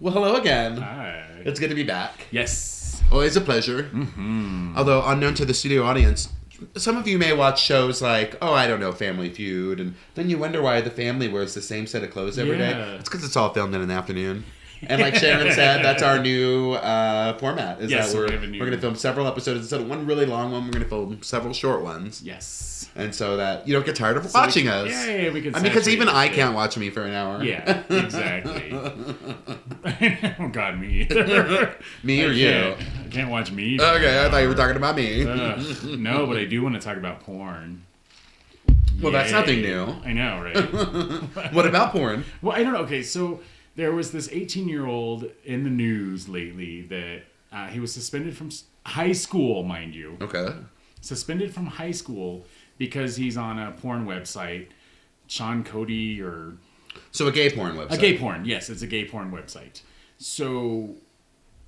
Well, hello again. Hi. It's good to be back. Yes. Always a pleasure. Mm-hmm. Although, unknown to the studio audience, some of you may watch shows like, Family Feud, and then you wonder why the family wears the same set of clothes every day. Yeah. It's because it's all filmed in an afternoon. And like Sharon said, that's our new format. Yes, that we we're have a new- going to film several episodes instead of one really long one. We're going to film several short ones. Yes. And so that you don't get tired of watching us. Yeah, we can. I mean, because even I saturate can't watch me for an hour. it. Yeah, exactly. Oh God, me either. Me or you? I can't watch me. Okay, I thought you were talking about me. No, but I do want to talk about porn. Well, that's Yay. nothing new. I know, right? What about porn? Well, I don't know. Okay, so there was this 18-year-old in the news lately that he was suspended from high school, mind you. Okay. Suspended from high school because he's on a porn website, Sean Cody or... So a gay porn website. A gay porn, yes, it's a gay porn website. So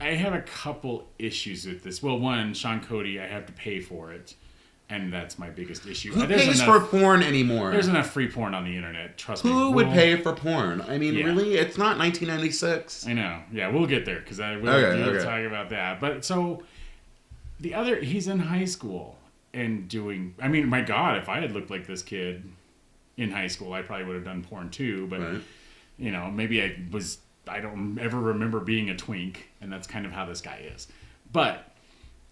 I have a couple issues with this. Well, one, Sean Cody, I have to pay for it. And that's my biggest issue. Who There's pays enough- for porn anymore? There's enough free porn on the internet, trust me. Who would pay for porn? I mean, Yeah. really? It's not 1996. I know. Yeah, we'll get there because we'll Okay. talk about that. But so he's in high school and doing. I mean, my God, if I had looked like this kid in high school, I probably would have done porn too. But Right. maybe I don't ever remember being a twink, and that's kind of how this guy is. But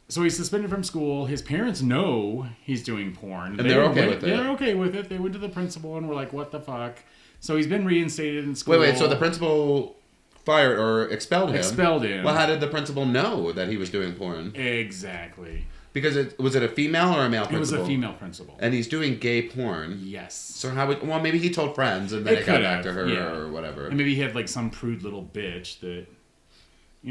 so he's suspended from school. His parents know he's doing porn, And they're okay with it. They're okay with it. They went to the principal and were like, "What the fuck?" So he's been reinstated in school. Wait. So the principal fired or expelled him? Expelled him. Well, how did the principal know that he was doing porn? Exactly. Because was it a female or a male It was principal? a female principal. And he's doing gay porn. Yes. So well, maybe he told friends and then It it got could back to have, her yeah. or whatever. And maybe he had like some prude little bitch that,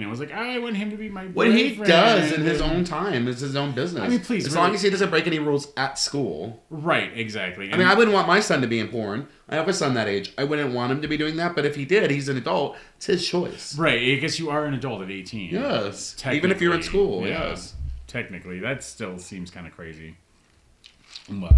was like, I want him to be my What boyfriend. he does in his own time is his own business. I mean, please, as really. long as he doesn't break any rules at school. Right, exactly. I mean, I wouldn't want my son to be in porn. I have a son that age. I wouldn't want him to be doing that. But if he did, he's an adult. It's his choice. Right, I guess you are an adult at 18. Yes. Even if you're in school. Yeah. Yes. Technically, that still seems kind of crazy. But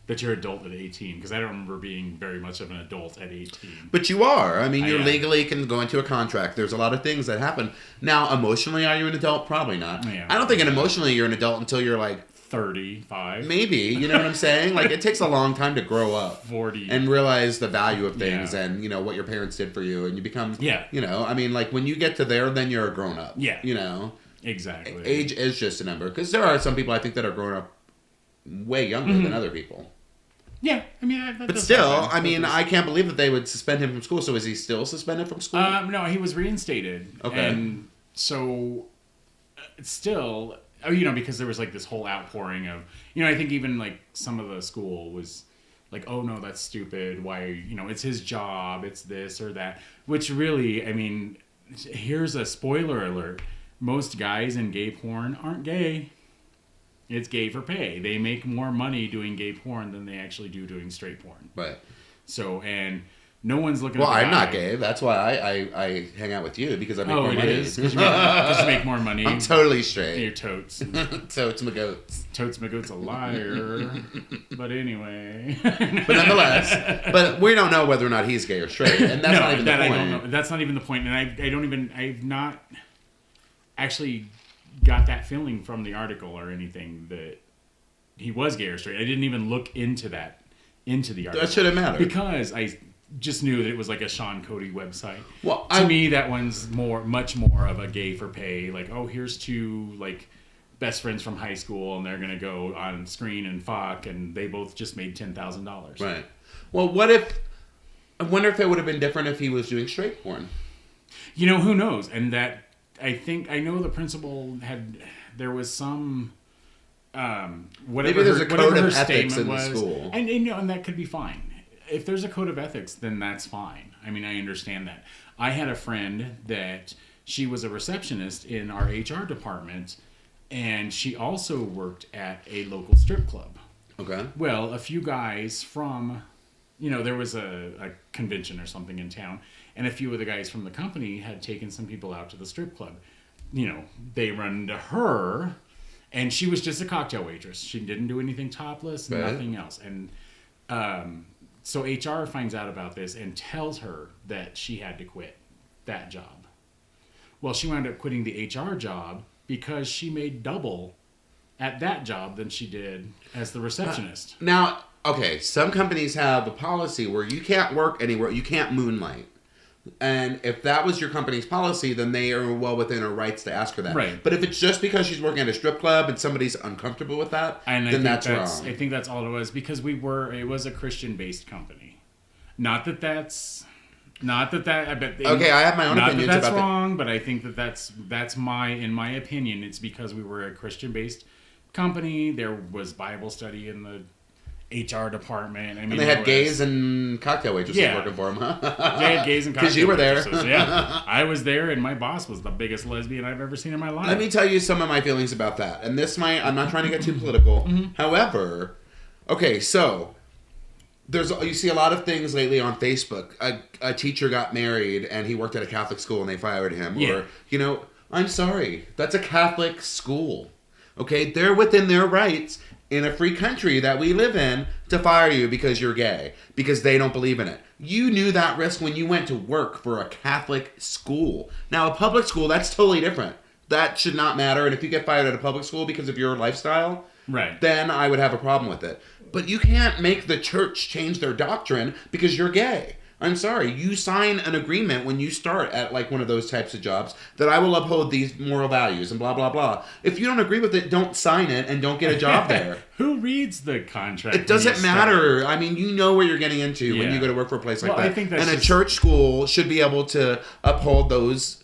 that you're adult at 18, because I don't remember being very much of an adult at 18. But you are. I mean, I you am. legally can go into a contract. There's a lot of things that happen. Now, emotionally, are you an adult? Probably not. Yeah. I don't think emotionally you're an adult until you're like 35. maybe. You know what I'm saying? Like, it takes a long time to grow up. 40. And realize the value of things Yeah. and, what your parents did for you. And you become, Yeah. I mean, like, when you get to there, then you're a grown up. Yeah. Exactly. Exactly. Age is just a number. Because there are some people, I think, that are growing up way younger than other people. Yeah, I mean, that But does still, happen. I mean, I can't believe that they would suspend him from school. So is he still suspended from school? No, he was reinstated. Okay. And so, still, because there was like this whole outpouring of, I think even like some of the school was like, oh no, that's stupid. Why, it's his job. It's this or that. Which really, I mean, here's a spoiler alert. Most guys in gay porn aren't gay. It's gay for pay. They make more money doing gay porn than they actually do doing straight porn. Right. So, and no one's looking Well, at the I'm not guy. gay. That's why I hang out with you, because I make more It money. is? Because you make more money. I'm totally You're straight. totes. Totes my goats. Totes McGoat's a liar. But anyway. But nonetheless, but we don't know whether or not he's gay or straight, and that's not even the point. I don't know. That's not even the point. And I've not actually got that feeling from the article or anything that he was gay or straight. I didn't even look into the article. That shouldn't matter. Because I just knew that it was like a Sean Cody website. Well, to me, that one's much more of a gay for pay. Like, oh, here's two like best friends from high school, and they're gonna go on screen and fuck, and they both just made $10,000. Right. Well, I wonder if it would have been different if he was doing straight porn. Who knows? And that I know the principal there was some whatever Maybe there's a whatever code her of ethics statement in the was, school. and that could be fine. If there's a code of ethics, then that's fine. I mean, I understand that. I had a friend that she was a receptionist in our HR department, and she also worked at a local strip club. Okay. Well, a few guys from, there was a convention or something in town, and a few of the guys from the company had taken some people out to the strip club. They run into her, and she was just a cocktail waitress. She didn't do anything topless, Right. nothing else. And so HR finds out about this and tells her that she had to quit that job. Well, she wound up quitting the HR job because she made double at that job than she did as the receptionist. Now, okay, some companies have a policy where you can't work anywhere, you can't moonlight. And if that was your company's policy, then they are well within her rights to ask her that. Right. But if it's just because she's working at a strip club and somebody's uncomfortable with that, then that's wrong. I think that's all it was, because it was a Christian-based company. Not that I bet okay, I have my own opinions that's about wrong, but I think that's in my opinion, it's because we were a Christian-based company. There was Bible study in the HR department. I mean, and they had gays and cocktail waitresses working for them, huh? They had gays and cocktail because you were there. Yeah, I was there, and my boss was the biggest lesbian I've ever seen in my life. Let me tell you some of my feelings about that. And I'm not trying to get too political. Mm-hmm. However, okay, so you see a lot of things lately on Facebook. A teacher got married and he worked at a Catholic school and they fired him. Yeah. Or, I'm sorry, that's a Catholic school. Okay, they're within their rights in a free country that we live in to fire you because you're gay, because they don't believe in it. You knew that risk when you went to work for a Catholic school. Now, a public school, that's totally different. That should not matter. And if you get fired at a public school because of your lifestyle, right, then I would have a problem with it. But you can't make the church change their doctrine because you're gay. I'm sorry. You sign an agreement when you start at like one of those types of jobs that I will uphold these moral values and blah, blah, blah. If you don't agree with it, don't sign it and don't get a job there. Who reads the contract? It doesn't matter. I mean, you know what you're getting into when you go to work for a place like that. I think that's a church school should be able to uphold those.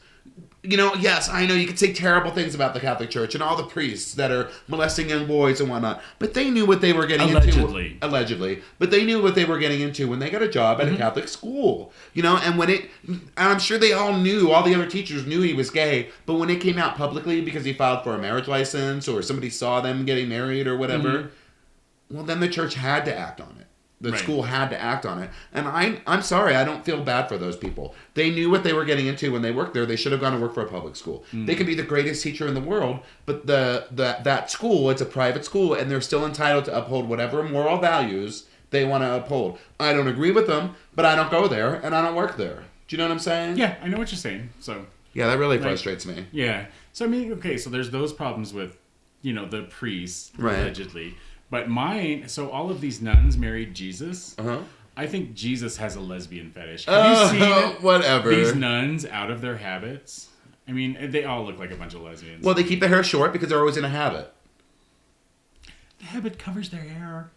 Yes, I know you can say terrible things about the Catholic Church and all the priests that are molesting young boys and whatnot, but they knew what they were getting into. Allegedly. But they knew what they were getting into when they got a job at a Catholic school. And I'm sure they all knew, all the other teachers knew he was gay, but when it came out publicly because he filed for a marriage license or somebody saw them getting married or whatever, well, then the church had to act on it. The school had to act on it. And I'm sorry, I don't feel bad for those people. They knew what they were getting into when they worked there. They should have gone to work for a public school. They could be the greatest teacher in the world, but that school, it's a private school, and they're still entitled to uphold whatever moral values they want to uphold. I don't agree with them, but I don't go there, and I don't work there. Do you know what I'm saying? Yeah, I know what you're saying. So yeah, that really frustrates me. Yeah. So, I mean, okay, so there's those problems with, the priests, allegedly. But so all of these nuns married Jesus. I think Jesus has a lesbian fetish. Have you seen it? Whatever. These nuns out of their habits. I mean, they all look like a bunch of lesbians. Well, they keep their hair short because they're always in a habit. The habit covers their hair.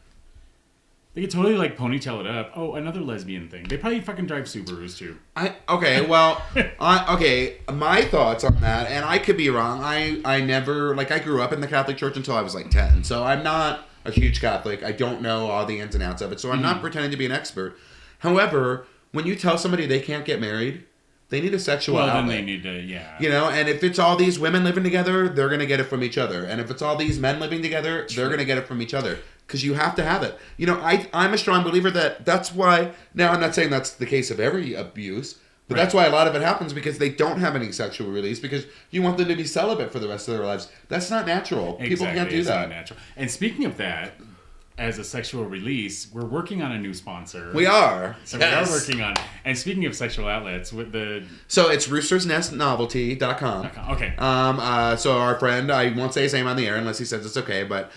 They could totally ponytail it up. Oh, another lesbian thing. They probably fucking drive Subarus too. My thoughts on that, and I could be wrong. I never I grew up in the Catholic Church until I was 10, so I'm not a huge Catholic. I don't know all the ins and outs of it, so I'm not pretending to be an expert. However, when you tell somebody they can't get married, they need a sexual outlet. Then they need to, and if it's all these women living together, they're going to get it from each other. And if it's all these men living together, they're going to get it from each other. Because you have to have it. I'm a strong believer that's why, now I'm not saying that's the case of every abuse, but that's why a lot of it happens because they don't have any sexual release because you want them to be celibate for the rest of their lives. That's not natural. Exactly. People can't do it's that. Not natural. And speaking of that, as a sexual release, we're working on a new sponsor. We are. So we are working on. And speaking of sexual outlets, So it's roostersnestnovelty.com. Okay. So our friend, I won't say his name on the air unless he says it's okay, but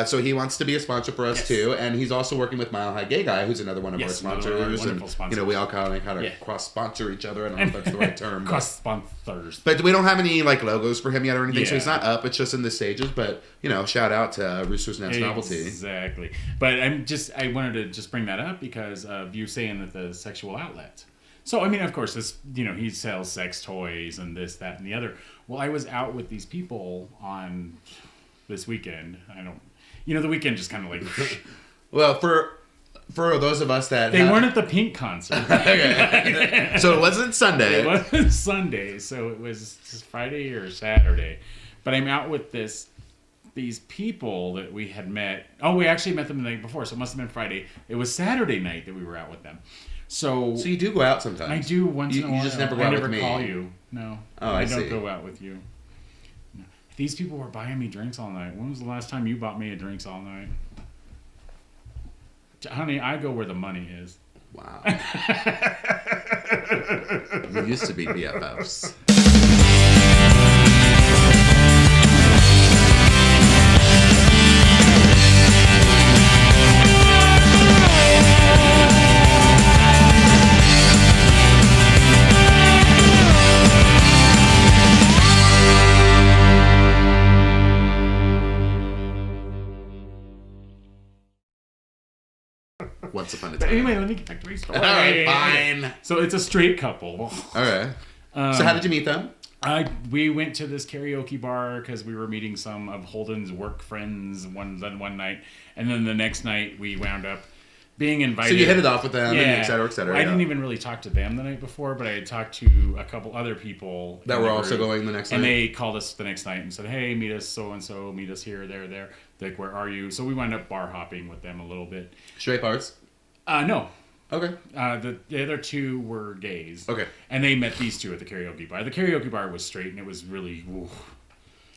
so he wants to be a sponsor for us too, and he's also working with Mile High Gay Guy, who's another one of our sponsors. Wonderful sponsor. We all kind of cross sponsor each other. I don't know if that's the right term. Cross sponsors. But we don't have any logos for him yet or anything, so it's not up. It's just in the stages. But shout out to Rooster's Nest Novelty. Exactly. But I wanted to just bring that up because of you saying that the sexual outlet. So, I mean, of course, this, he sells sex toys and this, that, and the other. Well, I was out with these people on this weekend. The weekend just kind of Well, for those of us that... They weren't at the Pink concert. Okay. So it wasn't Sunday. It wasn't Sunday, so it was Friday or Saturday. But I'm out with these people that we had met. Oh, we actually met them the night before, so it must have been Friday. It was Saturday night that we were out with them. So you do go out sometimes. I do once in a while. You just never go out with me. I never call you. No. Oh, I don't go out with you. No. These people were buying me drinks all night. When was the last time you bought me a drinks all night? Honey, I go where the money is. Wow. We used to be BFFs. once upon a But time. anyway, let me get back to my story. All right, fine. So it's a straight couple. Okay. So how did you meet them? We went to this karaoke bar because we were meeting some of Holden's work friends one night, and then the next night we wound up being invited. So you hit it off with them, yeah. and et cetera, et cetera. I didn't even really talk to them the night before, but I had talked to a couple other people that in were the also group, going the next night. and they called us the next night and said, "Hey, meet us so and so, meet us here, there. Like, where are you?" So we wound up bar hopping with them a little bit. Straight bars? No. Okay. The other two were gays. Okay. And they met these two at the karaoke bar. The karaoke bar was straight, and it was really. Ooh.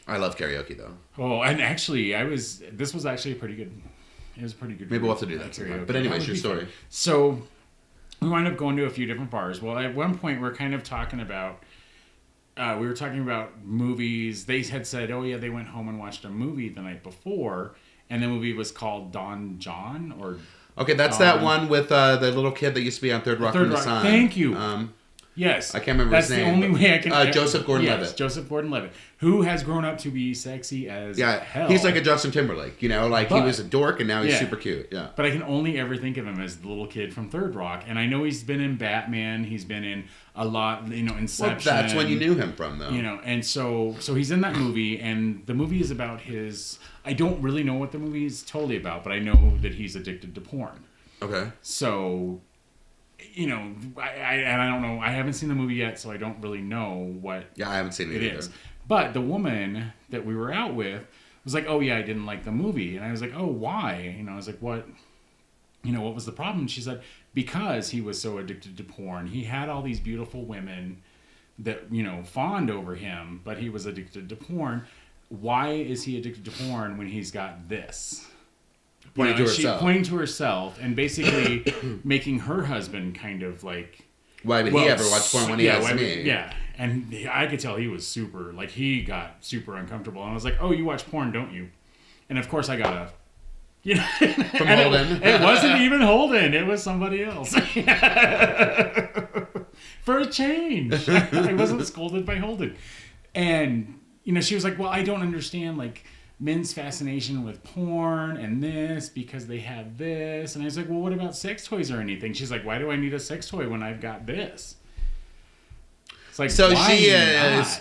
I love karaoke though. Oh, and actually, this was actually a pretty good. It was a pretty good. Maybe we'll have to do that sometime. But anyways, your story. So, we wound up going to a few different bars. Well, at one point, we're kind of talking about. We were talking about movies. They had said, "Oh yeah, they went home and watched a movie the night before," and the movie was called Don John or. Okay, that's that one with the little kid that used to be on Third Rock from the Sun. Thank you. Yes. I can't remember his name. That's the only way I can... Joseph Gordon-Levitt. Yes, Joseph Gordon-Levitt, who has grown up to be sexy as hell. He's like a Justin Timberlake, you know? Like, he was a dork, and now he's super cute, yeah. But I can only ever think of him as the little kid from Third Rock. And I know he's been in Batman. He's been in a lot, Inception. Well, that's when you knew him from, though. And so he's in that movie, and the movie is about his... I don't really know what the movie is totally about, but I know that he's addicted to porn. Okay. So... I don't know. I haven't seen the movie yet, so I don't really know what. Yeah, I haven't seen it either. Is. But the woman that we were out with was like, "Oh yeah, I didn't like the movie," and I was like, "Oh, why?" I was like, "What? What was the problem?" She said, "Because he was so addicted to porn. He had all these beautiful women that fawned over him, but he was addicted to porn. Why is he addicted to porn when he's got this?" Pointing to herself. Pointing to herself and basically making her husband kind of like... Why would he ever watch porn when he has me? Yeah. And I could tell he was super... Like, he got super uncomfortable. And I was like, "Oh, you watch porn, don't you?" And of course I got a... From Holden. It wasn't even Holden. It was somebody else. For a change. I wasn't scolded by Holden. And, she was like, "Well, I don't understand, like... men's fascination with porn and this because they have this." And I was like, "Well, what about sex toys or anything?" She's like, "Why do I need a sex toy when I've got this?" It's like, so why she not? is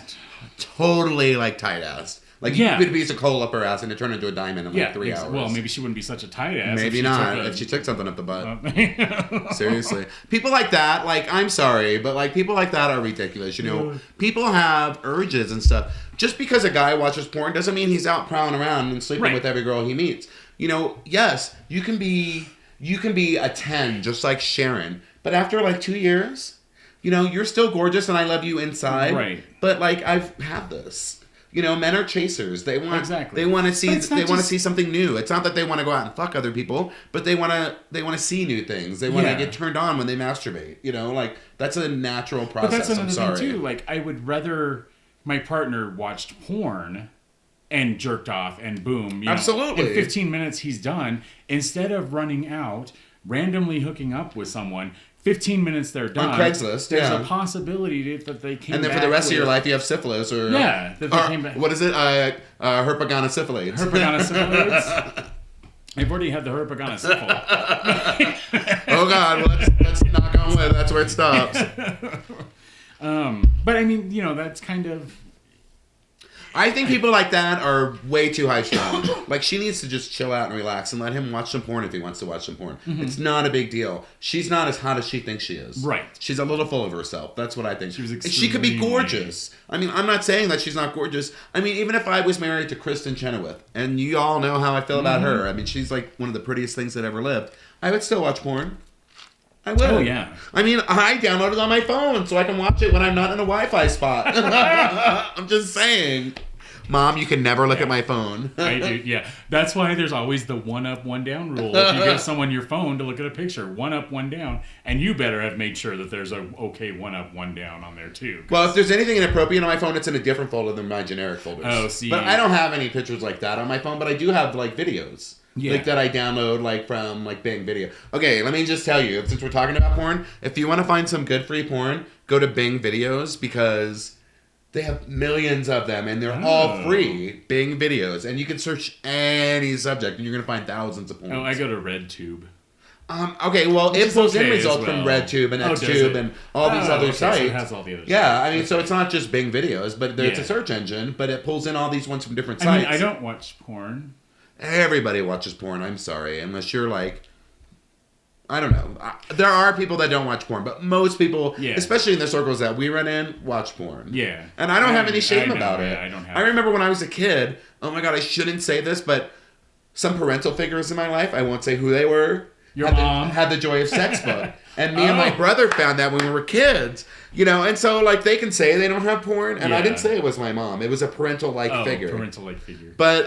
totally like tight-assed. Like, you put a piece of coal up her ass and it turned into a diamond in like 3 hours. Well, maybe she wouldn't be such a tight ass. Maybe not if she took something up the butt. Seriously. People like that, like, I'm sorry, but like people like that are ridiculous. People have urges and stuff. Just because a guy watches porn doesn't mean he's out prowling around and sleeping with every girl he meets. Yes, you can be a 10 just like Sharon, but after like 2 years, you're still gorgeous and I love you inside. Right. But like I've had this. Men are chasers. They want They want to see. They want to see something new. It's not that they want to go out and fuck other people, but they want to see new things. They want to get turned on when they masturbate. Like that's a natural process. But that's another I'm sorry. thing too. Like I would rather my partner watched porn and jerked off and boom, absolutely. In 15 minutes he's done instead of running out randomly hooking up with someone. 15 minutes they're done. On Craigslist, there's a possibility that they came back. And then for the rest of your life you have syphilis or... Yeah, that they came back. What is it? Herpaganosyphilis. Herpaganosyphilis? I've already had the herpaganosyphilis. Oh God, let's knock on wood. That's where it stops. But I mean, that's kind of... I think people like that are way too high strung. Like, she needs to just chill out and relax and let him watch some porn if he wants to watch some porn. Mm-hmm. It's not a big deal. She's not as hot as she thinks she is. Right. She's a little full of herself. That's what I think. She could be gorgeous. I mean, I'm not saying that she's not gorgeous. I mean, even if I was married to Kristen Chenoweth, and you all know how I feel about her. I mean, she's like one of the prettiest things that ever lived. I would still watch porn. I will. Oh, yeah. I mean, I download it on my phone so I can watch it when I'm not in a Wi-Fi spot. I'm just saying. Mom, you can never look at my phone. I do, yeah. That's why there's always the one up, one down rule. If you give someone your phone to look at a picture, one up, one down, and you better have made sure that there's a okay one up, one down on there too. Well, if there's anything inappropriate on my phone, it's in a different folder than my generic folders. Oh, see. But I don't have any pictures like that on my phone, but I do have like videos. Yeah. Like that I download like from like Bing Video. Okay, let me just tell you, since we're talking about porn, if you want to find some good free porn, go to Bing Videos because they have millions of them and they're all free. Bing Videos. And you can search any subject and you're going to find thousands of porn. Oh, I go to RedTube. Okay, well, it is pulls in okay as results from well. RedTube and Oh, does XTube it? and all these other okay, sites. So it has all the other Yeah, stuff. I mean, so it's not just Bing videos, but it's a Yeah. search engine, but it pulls in all these ones from different I mean, sites. I don't watch porn. Everybody watches porn, I'm sorry, unless you're like, I don't know. There are people that don't watch porn, but most people, Yeah. especially in the circles that we run in, watch porn. Yeah. And I don't have any shame know, about yeah, it. I don't have. I remember when I was a kid, oh my God, I shouldn't say this, but some parental figures in my life, I won't say who they were, Your had mom. had the Joy of Sex book. And me and my Oh. brother found that when we were kids, you know, and so like they can say they don't have porn, and I Yeah. didn't say it was my mom. It was a parental-like figure. Parental-like figure. But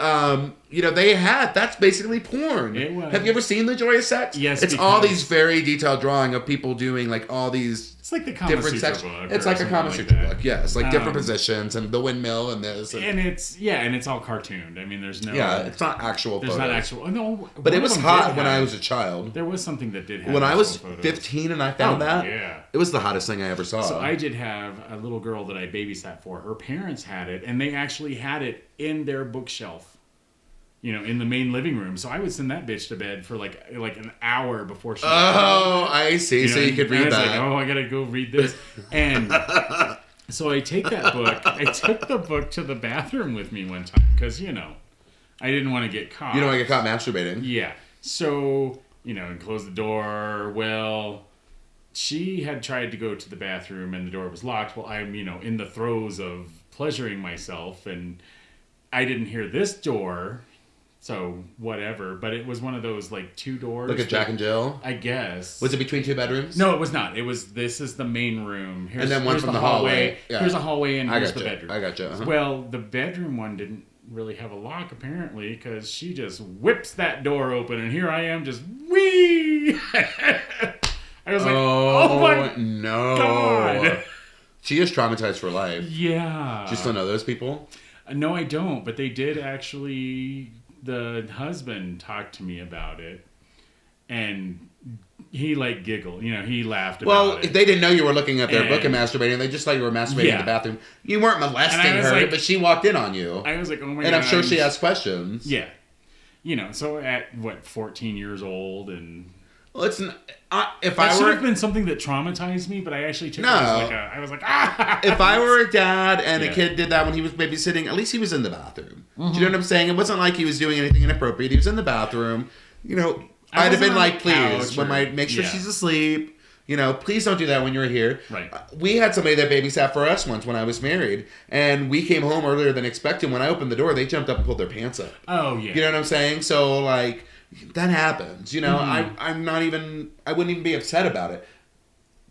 you know, that's basically porn. It was. Have you ever seen The Joy of Sex? Yes, It's all because- these very detailed drawing of people doing like all these It's like the Kama different Sutra sections. book. It's or like a something Kama like Sutra that. book, yes, like different Um, positions and the windmill and this. And it's all cartooned. I mean, there's no. yeah, it's not actual There's photos. not actual. No. But one it of was them hot did when I have- was a child. There was something that did have. When I was actual photos. 15 and I found Oh, that, yeah. it was the hottest thing I ever saw. So I did have a little girl that I babysat for. Her parents had it, and they actually had it in their bookshelf. You know, in the main living room. So I would send that bitch to bed for like an hour before she. Oh, I see. So you could and I read was that. Like, oh, I gotta go read this. And so I take that book. I took the book to the bathroom with me one time because I didn't want to get caught. You don't want to get caught masturbating. Yeah. So and close the door. Well, she had tried to go to the bathroom and the door was locked. Well, I'm in the throes of pleasuring myself, and I didn't hear this door. So whatever, but it was one of those like two doors. Look at Jack and Jill. I guess. Was it between two bedrooms? No, it was not. This is the main room. And then one from the hallway. Yeah. Here's a hallway, and I here's gotcha. the bedroom. I gotcha. Uh-huh. Well, the bedroom one didn't really have a lock apparently, because she just whips that door open, and here I am just wee. I was like, oh my no. God. She is traumatized for life. Yeah. Do you still know those people? No, I don't. But they did actually. The husband talked to me about it, and he like giggled. He laughed about Well, it. if they didn't know you were looking at their And- book and masturbating, they just thought you were masturbating in Yeah. the bathroom. You weren't molesting And I was her, like- but she walked in on you. I was like, oh my God. And I'm sure she asked questions. Yeah. So at 14 years old, and Well, it's if that I should were have been something that traumatized me, but I actually took No. it as I was like, ah. if I were a dad and a Yeah. kid did that when he was babysitting, at least he was in the bathroom. Do you know what I'm saying? It wasn't like he was doing anything inappropriate. He was in the bathroom. I'd have wasn't been on like, the couch please, when or- make sure yeah. she's asleep. Please don't do that when you're here. Right. We had somebody that babysat for us once when I was married, and we came home earlier than expected. When I opened the door, they jumped up and pulled their pants up. Oh yeah. You know what I'm saying? So like that happens. I'm not even. I wouldn't even be upset about it.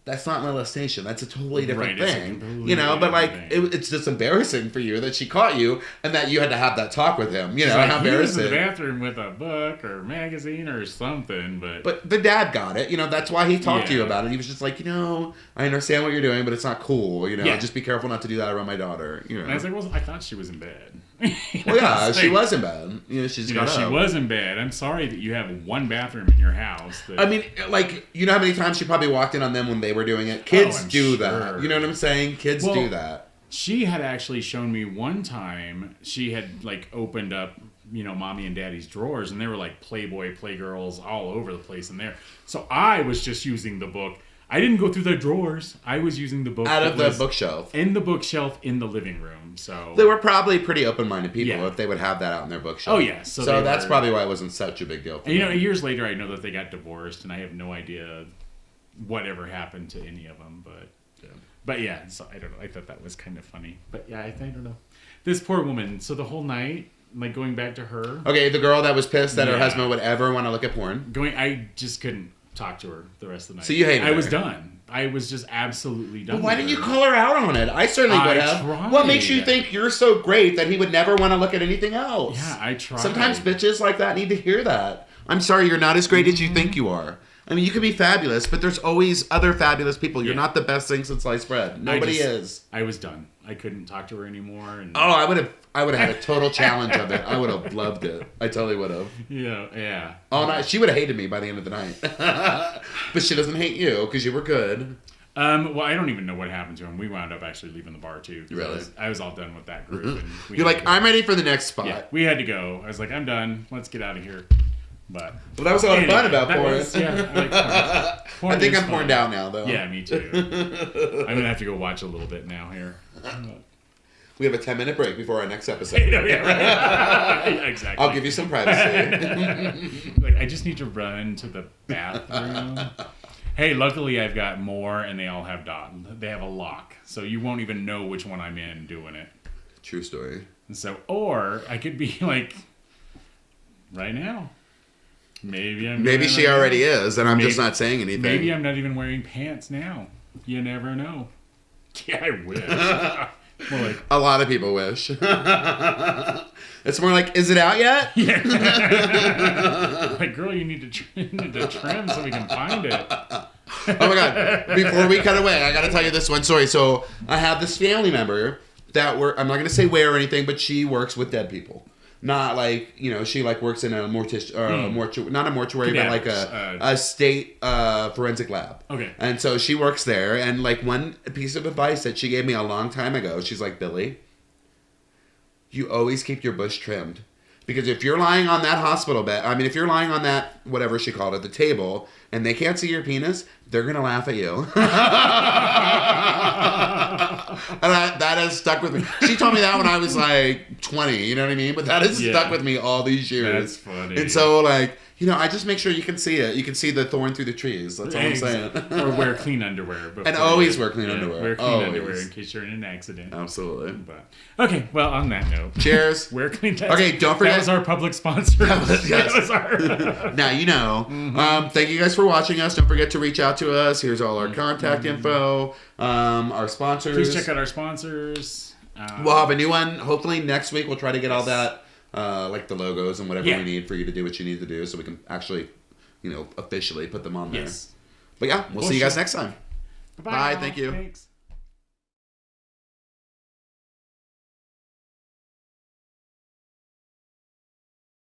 That's not molestation. That's a totally different Right, it's a thing. completely But like different it's just embarrassing for you that she caught you and that you had to have that talk with him. It's like, How he was in the embarrassing. bathroom with a book or magazine or something, But the dad got it. That's why he talked to you Yeah. about it. He was just like, I understand what you're doing, but it's not cool. Yeah. Just be careful not to do that around my daughter. And I was like, well, I thought she was in bed. Well, yeah, It's she like, was in bed. She's got she up. was in bed. I'm sorry that you have one bathroom in your house. That, I mean, like, how many times she probably walked in on them when they were doing it? Kids I'm do sure. that. You know what I'm saying? Kids Well, do that. she had actually shown me one time. She had like opened up, mommy and daddy's drawers, and there were like Playboy, Playgirls all over the place in there. So I was just using the book. I didn't go through the drawers. I was using the book Out that of the was bookshelf. in the bookshelf in the living room. So They were probably pretty open-minded people Yeah. if they would have that out in their bookshelf. Oh, yeah. So So they that's were- probably why it wasn't such a big deal. For And, them. years later, I know that they got divorced, and I have no idea whatever happened to any of them. But yeah, so I don't know. I thought that was kind of funny. But yeah, I don't know. This poor woman. So the whole night, like going back to her, Okay, the girl that was pissed that her Yeah. husband would ever want to look at porn. I just couldn't talk to her the rest of the night. So you hated I was her. done. I was just absolutely done. Well, why with didn't you her. call her out on it? I certainly would I have. tried. What makes you think you're so great that he would never want to look at anything else? Yeah, I tried. Sometimes bitches like that need to hear that. I'm sorry, you're not as great as you think you are. I mean, you could be fabulous, but there's always other fabulous people. You're Yeah. not the best thing since sliced bread. Nobody is. I was done. I couldn't talk to her anymore. And Oh, I would have had a total challenge of it. I would have loved it. I totally would have. yeah. All night. She would have hated me by the end of the night. But she doesn't hate you because you were good. Well, I don't even know what happened to him. We wound up actually leaving the bar too. 'Cause Really? I was all done with that group. And we You're had like, to go. I'm ready for the next spot. Yeah, we had to go. I was like, I'm done. Let's get out of here. But Well, that was a lot of fun about that porn. was- yeah, I like porn. Porn I think is I'm porned fun. out now, though. Yeah, me too. I'm gonna have to go watch a little bit now here. We have a 10-minute break before our next episode. Yeah, right. Yeah, exactly. I'll give you some privacy. Like, I just need to run to the bathroom. Hey, luckily I've got more, and they all have they have a lock, so you won't even know which one I'm in doing it. True story. And so, or I could be like, right now. Maybe she already is, and I'm just not saying anything. Maybe I'm not even wearing pants now. You never know. Yeah, I wish. More like, a lot of people wish. It's more like, is it out yet? yeah. Like, girl, you need to trim so we can find it. Oh my god! Before we cut away, I got to tell you this one story. So I have this family member that I'm not going to say where or anything, but she works with dead people. Not like, she like works in a mortuary, not a mortuary, but like a state forensic lab. Okay. And so she works there, and like one piece of advice that she gave me a long time ago, she's like, Billy, you always keep your bush trimmed. Because if you're lying on that hospital bed, if you're lying on that, whatever she called it, the table, and they can't see your penis, they're going to laugh at you. And that has stuck with me. She told me that when I was like 20, you know what I mean? But that has stuck with me all these years. That's funny. And so, like, I just make sure you can see it. You can see the thorn through the trees. That's all I'm saying. Or wear clean underwear. And always wear clean underwear. Wear clean Always. underwear in case you're in an accident. Absolutely. But, okay, well, on that note. Cheers. Wear clean Okay, don't forget. That was our public sponsor. Yes. That was our... Now you know. Mm-hmm. Thank you guys for watching us. Don't forget to reach out to us. Here's all our contact info. Our sponsors. Please check out our sponsors. We'll have a new one. Hopefully next week we'll try to get all that, like the logos and whatever we need for you to do what you need to do, so we can actually, officially put them on there. Yes. But yeah, we'll see you guys next time. Bye-bye. Bye. Thank you. Thanks.